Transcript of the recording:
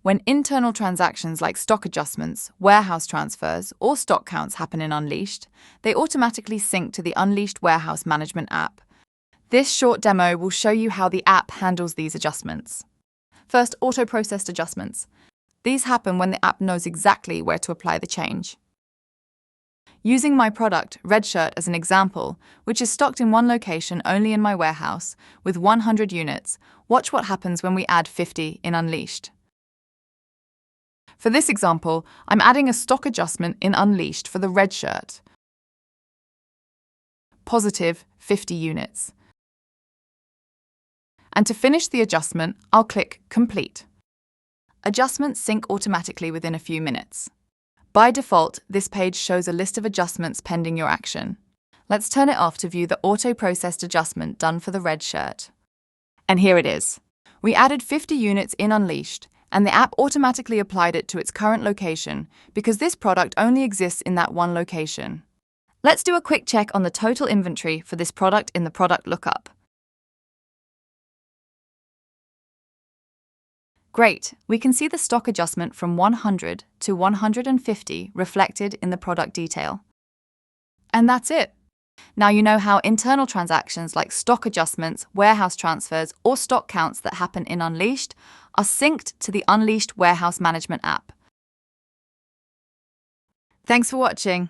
When internal transactions like stock adjustments, warehouse transfers, or stock counts happen in Unleashed, they automatically sync to the Unleashed Warehouse Management app. This short demo will show you how the app handles these adjustments. First, auto-processed adjustments. These happen when the app knows exactly where to apply the change. Using my product, Red Shirt, as an example, which is stocked in one location only in my warehouse, with 100 units, watch what happens when we add 50 in Unleashed. For this example, I'm adding a stock adjustment in Unleashed for the Red Shirt. Positive 50 units. And to finish the adjustment, I'll click Complete. Adjustments sync automatically within a few minutes. By default, this page shows a list of adjustments pending your action. Let's turn it off to view the auto-processed adjustment done for the Red Shirt. And here it is. We added 50 units in Unleashed, and the app automatically applied it to its current location because this product only exists in that one location. Let's do a quick check on the total inventory for this product in the Product Lookup. Great, we can see the stock adjustment from 100 to 150 reflected in the product detail. And that's it. Now you know how internal transactions like stock adjustments, warehouse transfers, or stock counts that happen in Unleashed are synced to the Unleashed Warehouse Management app. Thanks for watching.